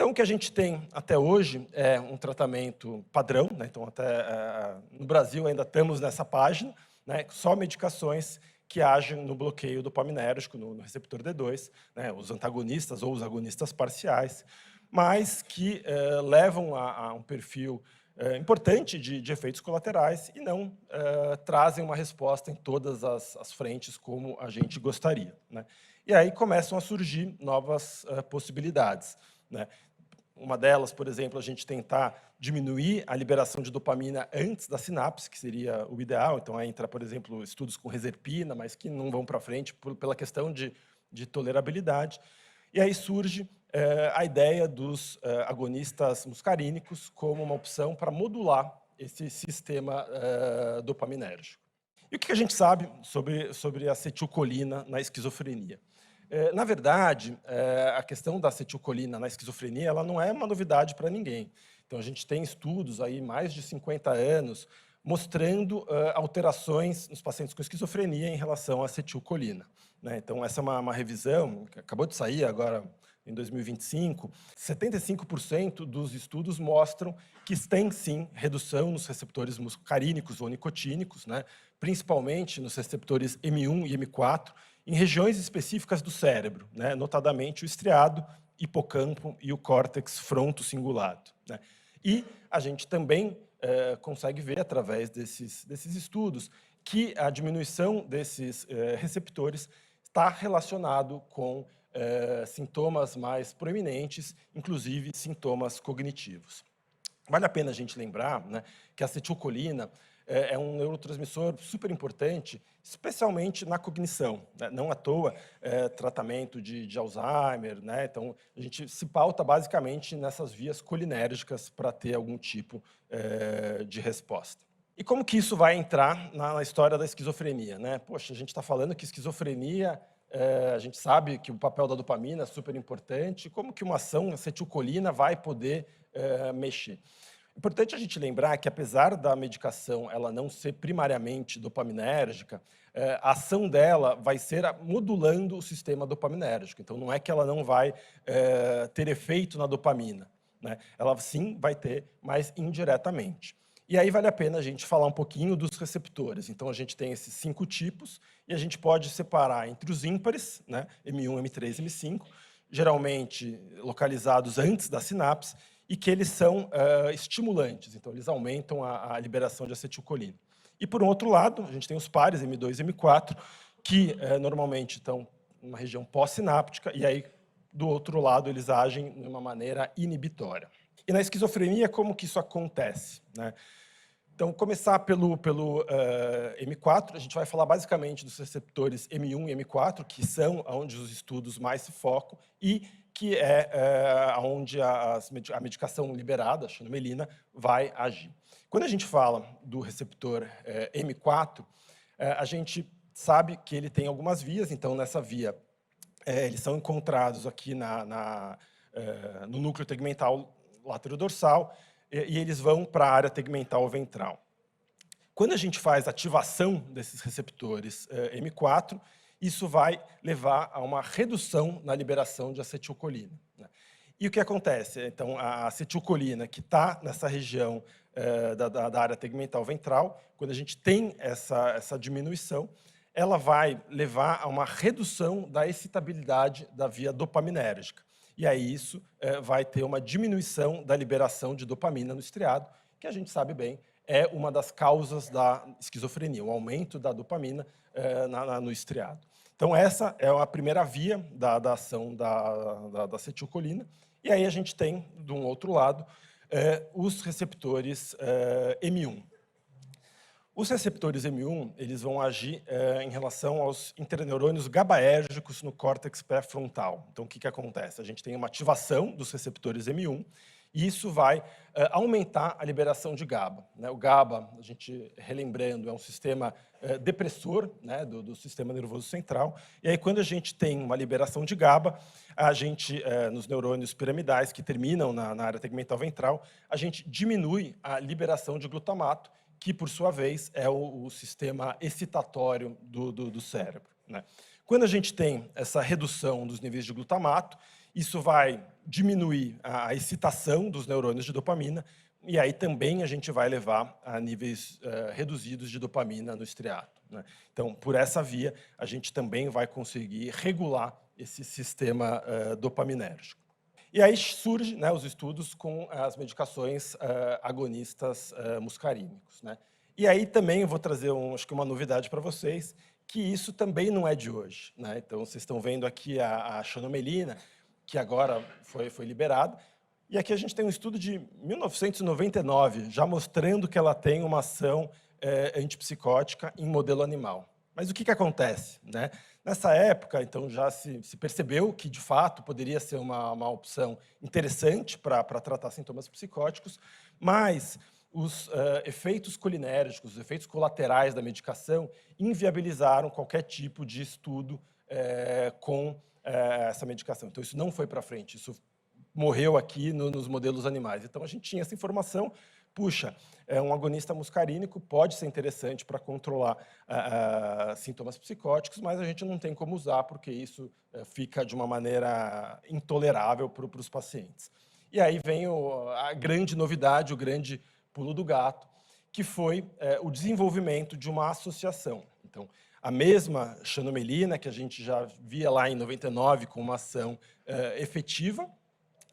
Então, o que a gente tem até hoje é um tratamento padrão, né? Então, no Brasil ainda estamos nessa página, né? Só medicações que agem no bloqueio dopaminérgico, no receptor D2, né? Os antagonistas ou os agonistas parciais, mas que levam a um perfil importante de efeitos colaterais e não trazem uma resposta em todas as frentes como a gente gostaria, né? E aí começam a surgir novas possibilidades, né? Uma delas, por exemplo, a gente tentar diminuir a liberação de dopamina antes da sinapse, que seria o ideal. Então, aí entra, por exemplo, estudos com reserpina, mas que não vão para frente pela questão de tolerabilidade. E aí surge a ideia dos agonistas muscarínicos como uma opção para modular esse sistema dopaminérgico. E o que a gente sabe sobre a acetilcolina na esquizofrenia? Na verdade, a questão da acetilcolina na esquizofrenia ela não é uma novidade para ninguém. Então, a gente tem estudos aí, mais de 50 anos, mostrando alterações nos pacientes com esquizofrenia em relação à acetilcolina, né? Então, essa é uma revisão que acabou de sair agora, em 2025, 75% dos estudos mostram que tem, sim, redução nos receptores muscarínicos ou nicotínicos, né? Principalmente nos receptores M1 e M4, em regiões específicas do cérebro, né? Notadamente o estriado, hipocampo e o córtex fronto-cingulado, né? E a gente também consegue ver, através desses estudos, que a diminuição desses receptores está relacionado com sintomas mais proeminentes, inclusive sintomas cognitivos. Vale a pena a gente lembrar, né, que a acetilcolina é um neurotransmissor super importante, especialmente na cognição, né? Não à toa, tratamento de Alzheimer, né? Então, a gente se pauta basicamente nessas vias colinérgicas para ter algum tipo de resposta. E como que isso vai entrar na história da esquizofrenia, né? Poxa, a gente está falando que esquizofrenia, a gente sabe que o papel da dopamina é super importante, como que uma ação acetilcolina vai poder mexer? Importante a gente lembrar que, apesar da medicação ela não ser primariamente dopaminérgica, a ação dela vai ser modulando o sistema dopaminérgico. Então, não é que ela não vai ter efeito na dopamina, né? Ela sim vai ter, mas indiretamente. E aí vale a pena a gente falar um pouquinho dos receptores. Então, a gente tem esses 5 tipos e a gente pode separar entre os ímpares, né? M1, M3, M5, geralmente localizados antes da sinapse, e que eles são estimulantes, então eles aumentam a liberação de acetilcolina. E, por um outro lado, a gente tem os pares, M2 e M4, que normalmente estão numa região pós-sináptica, e aí, do outro lado, eles agem de uma maneira inibitória. E na esquizofrenia, como que isso acontece, né? Então, começar pelo M4, a gente vai falar basicamente dos receptores M1 e M4, que são onde os estudos mais se focam, e que é onde a medicação liberada, a xanomelina, vai agir. Quando a gente fala do receptor M4, a gente sabe que ele tem algumas vias, então nessa via eles são encontrados aqui no núcleo tegmental laterodorsal, e eles vão para a área tegmental ventral. Quando a gente faz ativação desses receptores M4, isso vai levar a uma redução na liberação de acetilcolina, né? E o que acontece? Então, a acetilcolina, que está nessa região da área tegmental ventral, quando a gente tem essa diminuição, ela vai levar a uma redução da excitabilidade da via dopaminérgica. E aí isso vai ter uma diminuição da liberação de dopamina no estriado, que a gente sabe bem é uma das causas da esquizofrenia, o aumento da dopamina no estriado. Então, essa é a primeira via da ação da acetilcolina. E aí a gente tem, de um outro lado, os receptores M1. Os receptores M1 eles vão agir em relação aos interneurônios GABAérgicos no córtex pré-frontal. Então, o que acontece? A gente tem uma ativação dos receptores M1 e isso vai aumentar a liberação de GABA, né? O GABA, a gente relembrando, é um sistema depressor, né, do sistema nervoso central. E aí, quando a gente tem uma liberação de GABA, a gente, nos neurônios piramidais que terminam na área tegmental ventral, a gente diminui a liberação de glutamato, que, por sua vez, é o sistema excitatório do cérebro, né? Quando a gente tem essa redução dos níveis de glutamato, isso vai diminuir a excitação dos neurônios de dopamina, e aí também a gente vai levar a níveis reduzidos de dopamina no estriato, né? Então, por essa via, a gente também vai conseguir regular esse sistema dopaminérgico. E aí surgem, né, os estudos com as medicações agonistas muscarínicos, né? E aí também eu vou trazer, acho que uma novidade para vocês, que isso também não é de hoje, né? Então, vocês estão vendo aqui a xanomelina, que agora foi liberada, e aqui a gente tem um estudo de 1999, já mostrando que ela tem uma ação antipsicótica em modelo animal. Mas o que acontece, né? Nessa época, então, já se percebeu que, de fato, poderia ser uma opção interessante para tratar sintomas psicóticos, mas os efeitos colinérgicos, os efeitos colaterais da medicação, inviabilizaram qualquer tipo de estudo com essa medicação. Então, isso não foi para frente, isso morreu aqui nos modelos animais. Então, a gente tinha essa informação, puxa, um agonista muscarínico pode ser interessante para controlar sintomas psicóticos, mas a gente não tem como usar, porque isso fica de uma maneira intolerável para os pacientes. E aí vem a grande novidade, o grande pulo do gato, que foi o desenvolvimento de uma associação. Então, a mesma xanomelina, que a gente já via lá em 99 com uma ação efetiva,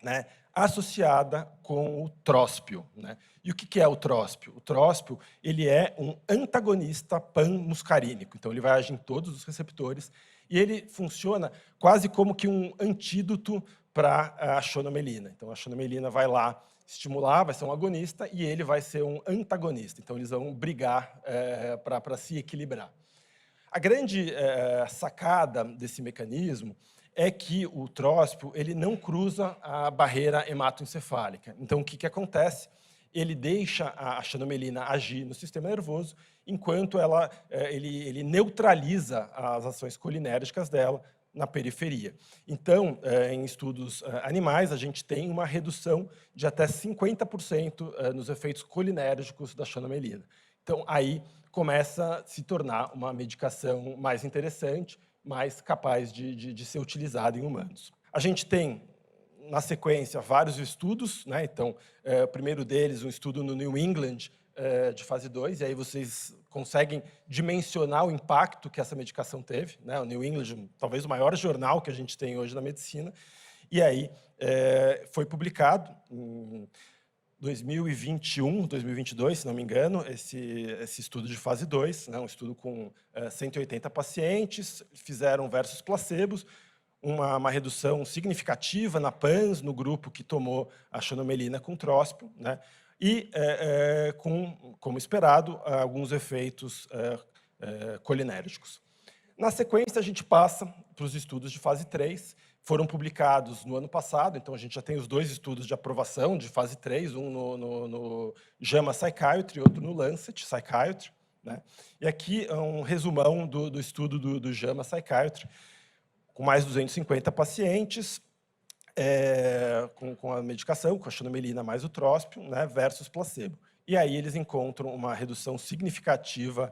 né, associada com o tróspio, né? E o que é o tróspio? O tróspio, ele é um antagonista pan-muscarínico, então ele vai agir em todos os receptores e ele funciona quase como que um antídoto para a xanomelina. Então a xanomelina vai lá estimular, vai ser um agonista e ele vai ser um antagonista. Então eles vão brigar para se equilibrar. A grande sacada desse mecanismo é que o tróspio ele não cruza a barreira hematoencefálica. Então, o que acontece? Ele deixa a xanomelina agir no sistema nervoso, enquanto ele neutraliza as ações colinérgicas dela na periferia. Então, em estudos animais, a gente tem uma redução de até 50% nos efeitos colinérgicos da xanomelina. Então, aí começa a se tornar uma medicação mais interessante, mais capaz de ser utilizada em humanos. A gente tem, na sequência, vários estudos, né? Então, o primeiro deles, um estudo no New England, de fase 2, e aí vocês conseguem dimensionar o impacto que essa medicação teve, né? O New England, talvez o maior jornal que a gente tem hoje na medicina, e aí foi publicado em 2021, 2022, se não me engano, esse estudo de fase 2, né, um estudo com 180 pacientes, fizeram versus placebos, uma redução significativa na PANSS, no grupo que tomou a xanomelina com tróspio, né, e, como esperado, alguns efeitos colinérgicos. Na sequência, a gente passa para os estudos de fase 3, foram publicados no ano passado, então a gente já tem os dois estudos de aprovação de fase 3, um no JAMA Psychiatry, outro no Lancet Psychiatry, né? E aqui é um resumão do estudo do JAMA Psychiatry, com mais de 250 pacientes, com a medicação, com a xanomelina mais o tróspio, né, versus placebo. E aí eles encontram uma redução significativa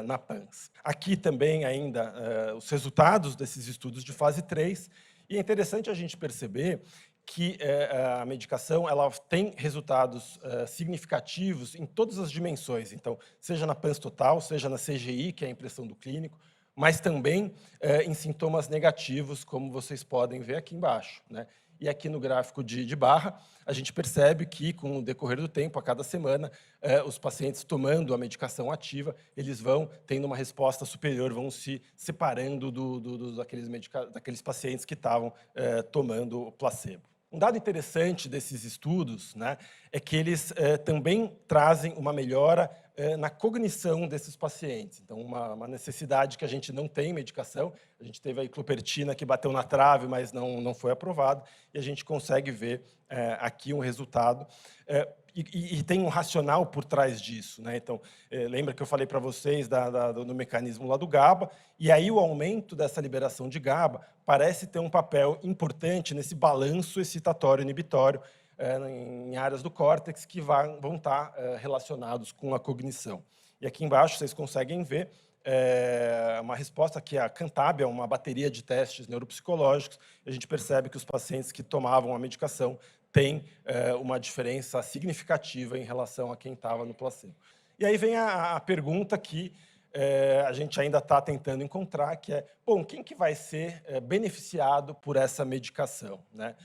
na PANSS. Aqui também ainda os resultados desses estudos de fase 3, e é interessante a gente perceber que a medicação ela tem resultados significativos em todas as dimensões, então, seja na PANSS total, seja na CGI, que é a impressão do clínico, mas também em sintomas negativos, como vocês podem ver aqui embaixo, né? E aqui no gráfico de barra, a gente percebe que, com o decorrer do tempo, a cada semana, os pacientes tomando a medicação ativa, eles vão tendo uma resposta superior, vão se separando daqueles pacientes que estavam tomando o placebo. Um dado interessante desses estudos, né, é que eles também trazem uma melhora na cognição desses pacientes. Então, uma necessidade que a gente não tem medicação, a gente teve a iclopertina que bateu na trave, mas não foi aprovado, e a gente consegue ver aqui um resultado. E tem um racional por trás disso, né? Então, lembra que eu falei para vocês do mecanismo lá do GABA, e aí o aumento dessa liberação de GABA parece ter um papel importante nesse balanço excitatório-inibitório em áreas do córtex que vão estar relacionados com a cognição. E aqui embaixo vocês conseguem ver uma resposta que a Cantab é uma bateria de testes neuropsicológicos, e a gente percebe que os pacientes que tomavam a medicação têm uma diferença significativa em relação a quem estava no placebo. E aí vem a pergunta que a gente ainda está tentando encontrar, que é, bom, quem que vai ser beneficiado por essa medicação, né?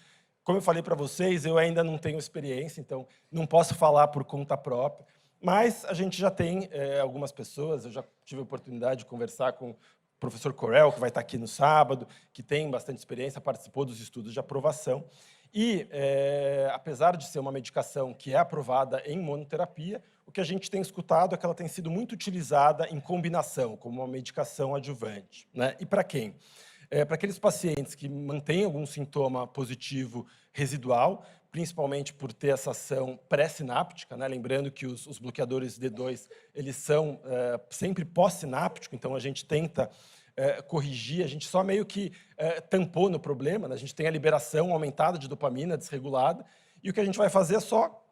Como eu falei para vocês, eu ainda não tenho experiência, então não posso falar por conta própria, mas a gente já tem algumas pessoas, eu já tive a oportunidade de conversar com o professor Corel, que vai estar aqui no sábado, que tem bastante experiência, participou dos estudos de aprovação, e apesar de ser uma medicação que é aprovada em monoterapia, o que a gente tem escutado é que ela tem sido muito utilizada em combinação, como uma medicação adjuvante, né? E para quem? Para aqueles pacientes que mantêm algum sintoma positivo residual, principalmente por ter essa ação pré-sináptica, né? Lembrando que os bloqueadores D2 eles são sempre pós-sináptico, então a gente tenta corrigir, a gente só meio que tampou no problema, né? A gente tem a liberação aumentada de dopamina desregulada, e o que a gente vai fazer é só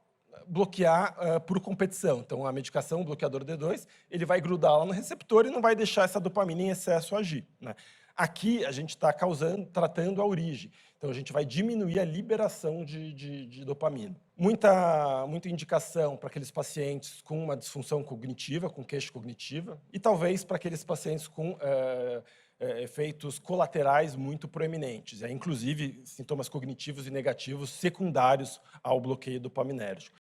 bloquear por competição. Então, a medicação, o bloqueador D2, ele vai grudar lá no receptor e não vai deixar essa dopamina em excesso agir, né? Aqui, a gente está tratando a origem. Então, a gente vai diminuir a liberação de dopamina. Muita indicação para aqueles pacientes com uma disfunção cognitiva, com queixa cognitiva, e talvez para aqueles pacientes com efeitos colaterais muito proeminentes, inclusive sintomas cognitivos e negativos secundários ao bloqueio dopaminérgico.